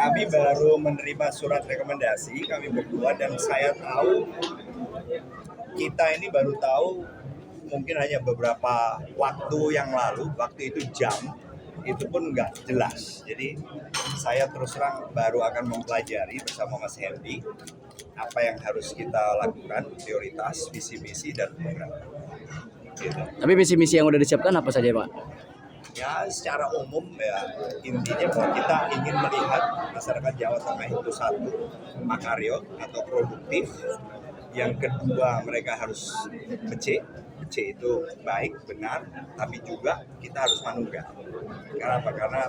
Kami baru menerima surat rekomendasi, kami berdua, dan saya tahu kita ini baru tahu mungkin hanya beberapa waktu yang lalu, waktu itu jam, itu pun nggak jelas. Jadi saya terus terang baru akan mempelajari bersama Mas Hendy apa yang harus kita lakukan, prioritas, visi misi, dan program. Gitu. Tapi visi misi yang udah disiapkan apa saja, Pak? Ya secara umum ya intinya bahwa kita ingin melihat masyarakat Jawa Tengah itu satu, makaryo atau produktif. Yang kedua mereka harus becik itu baik, benar, tapi juga kita harus manunggal. Karena apa? Karena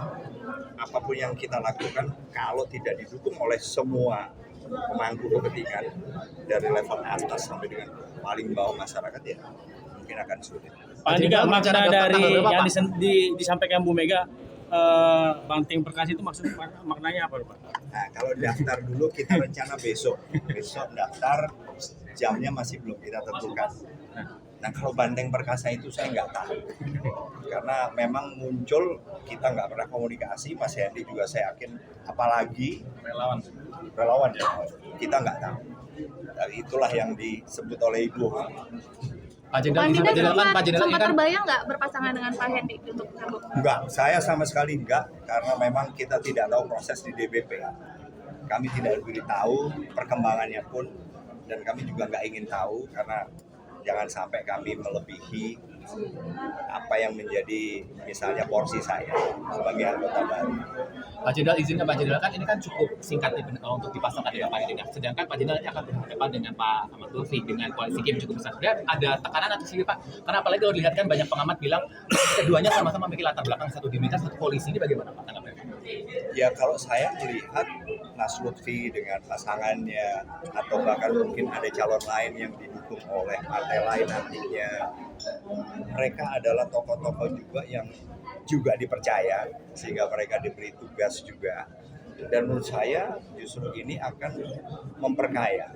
apapun yang kita lakukan kalau tidak didukung oleh semua pemangku kepentingan dari level atas sampai dengan paling bawah masyarakat ya mungkin akan sulit. Pak Andika, makna dari yang disampaikan Bu Mega, Banting Perkasa itu maksudnya maknanya apa Pak? Nah, kalau daftar dulu kita rencana besok daftar, jamnya masih belum kita tentukan. Nah kalau Banteng Perkasa itu saya nggak tahu, karena memang muncul kita nggak pernah komunikasi, Mas Hendy juga saya yakin, apalagi relawan ya, kita nggak tahu. Dan itulah yang disebut oleh Ibu. Pak Jenderal sempat terbayang nggak berpasangan dengan Pak Hendy untuk Cagup? Enggak, saya sama sekali enggak, karena memang kita tidak tahu proses di DPP. Kami tidak beritahu perkembangannya pun, dan kami juga nggak ingin tahu, karena jangan sampai kami melebihi apa yang menjadi misalnya porsi saya sebagai anggota baru. Pak Jenderal, izinnya Pak Jenderal, kan ini kan cukup singkat untuk dipasangkan dengan Pak Hendy. Sedangkan Pak Jenderal ini akan berhadapan dengan Pak Ahmad Lutfi dengan koalisi yang cukup besar. Sebenarnya ada tekanan atau sih Pak? Karena apalagi kalau dilihat kan banyak pengamat bilang keduanya sama-sama memiliki latar belakang satu diminta satu koalisi, ini bagaimana Pak tanggapannya? Ya kalau saya melihat Mas Lutfi dengan pasangannya atau bahkan mungkin ada calon lain yang didukung oleh partai lain nantinya, mereka adalah tokoh-tokoh juga yang juga dipercaya sehingga mereka diberi tugas juga, dan menurut saya justru ini akan memperkaya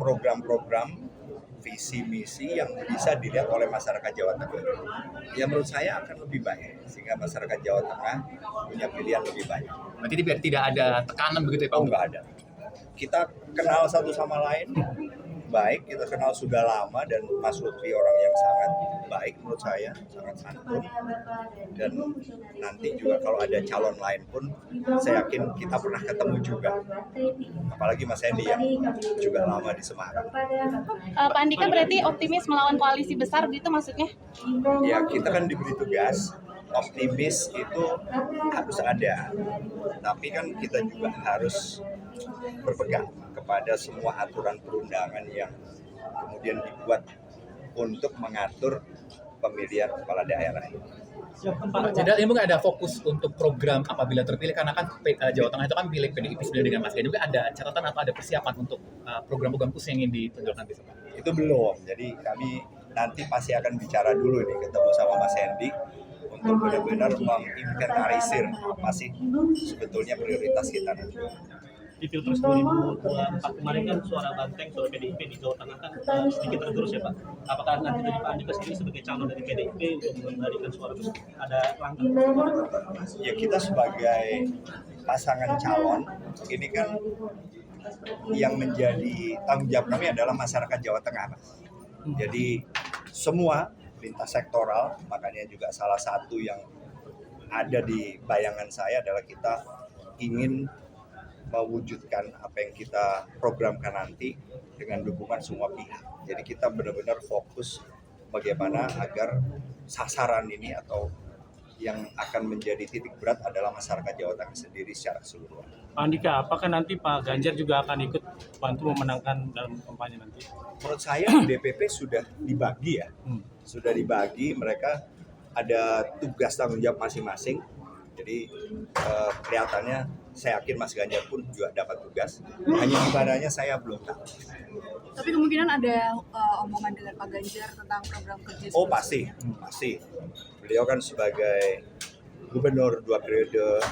program-program visi misi yang bisa dilihat oleh masyarakat Jawa Tengah. Ya menurut saya akan lebih baik sehingga masyarakat Jawa Tengah punya pilihan lebih banyak. Berarti biar tidak ada tekanan begitu ya Pak? Oh enggak ada. Kita kenal satu sama lain baik, kita kenal sudah lama, dan Mas Lutfi orang yang sangat baik menurut saya, sangat santun, dan nanti juga kalau ada calon lain pun saya yakin kita pernah ketemu juga, apalagi Mas Hendy yang juga lama di Semarang. Pak Andika berarti optimis melawan koalisi besar gitu maksudnya? Ya kita kan diberi tugas, optimis itu harus ada, tapi kan kita juga harus berpegang kepada semua aturan perundangan yang kemudian dibuat untuk mengatur pemilihan kepala daerah. Pak Jenderal, ini mungkin ada fokus untuk program apabila terpilih, karena kan Jawa Tengah itu kan pilih PDIP sebenarnya dengan Mas Ganjar, juga ada catatan atau ada persiapan untuk program-program khusus yang ingin ditunjukkan besok? Itu belum, jadi kami nanti pasti akan bicara dulu nih, ketemu sama Mas Hendy untuk benar-benar menginventarisir apa sih sebetulnya prioritas kita nanti. Di Pilpres 2024 kemarin kan suara Banteng, suara PDIP di Jawa Tengah kan sedikit tergerus ya Pak. Apakah nanti dari Pak Andika sendiri sebagai calon dari PDIP untuk mengembalikan suara tersebut ada langkah? Ya kita sebagai pasangan calon ini kan yang menjadi tanggung jawab kami adalah masyarakat Jawa Tengah, Mas. Jadi semua lintas sektoral, makanya juga salah satu yang ada di bayangan saya adalah kita ingin mewujudkan apa yang kita programkan nanti dengan dukungan semua pihak. Jadi kita benar-benar fokus bagaimana agar sasaran ini atau yang akan menjadi titik berat adalah masyarakat Jawa Tengah sendiri secara keseluruhan. Pak Andika, apakah nanti Pak Ganjar juga akan ikut bantu memenangkan dalam kampanye nanti? Menurut saya DPP sudah dibagi ya, sudah dibagi, mereka ada tugas tanggung jawab masing-masing. Jadi kelihatannya saya yakin Mas Ganjar pun juga dapat tugas. Hanya gimananya saya belum tahu. Tapi kemungkinan ada omongan dengan Pak Ganjar tentang program kerja. Oh pasti. Beliau kan sebagai gubernur 2 periode,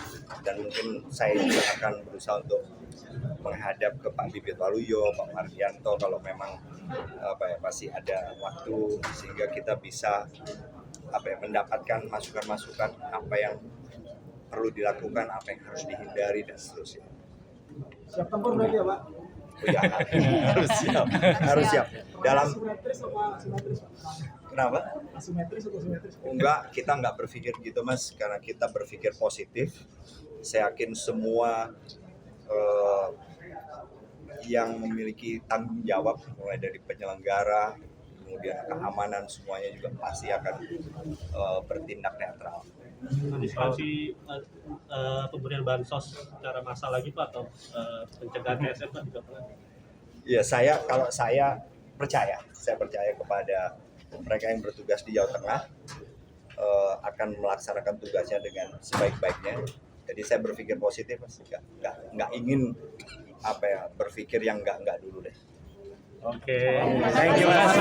dan mungkin saya juga akan berusaha untuk menghadap ke Pak Bibit Waluyo, Pak Mardianto kalau memang masih ada waktu sehingga kita bisa mendapatkan masukan-masukan apa yang perlu dilakukan, apa yang harus dihindari dan seterusnya. Siap tempur berarti ya Pak? Oh ya, harus siap, harus siap. Dalam Asimetris apa simetris Pak? kenapa? Asimetris atau simetris? Enggak, kita enggak berpikir gitu Mas, karena kita berpikir positif. Saya yakin semua yang memiliki tanggung jawab, mulai dari penyelenggara, kemudian keamanan, semuanya juga pasti akan bertindak netral. Antisipasi pemberian bansos secara massal lagi Pak atau pencegahan TSM Pak juga pernah? Ya kalau saya percaya kepada mereka yang bertugas di Jawa Tengah akan melaksanakan tugasnya dengan sebaik-baiknya. Jadi saya berpikir positif, Mas. Nggak ingin berpikir yang nggak dulu deh. Oke, thank you Mas.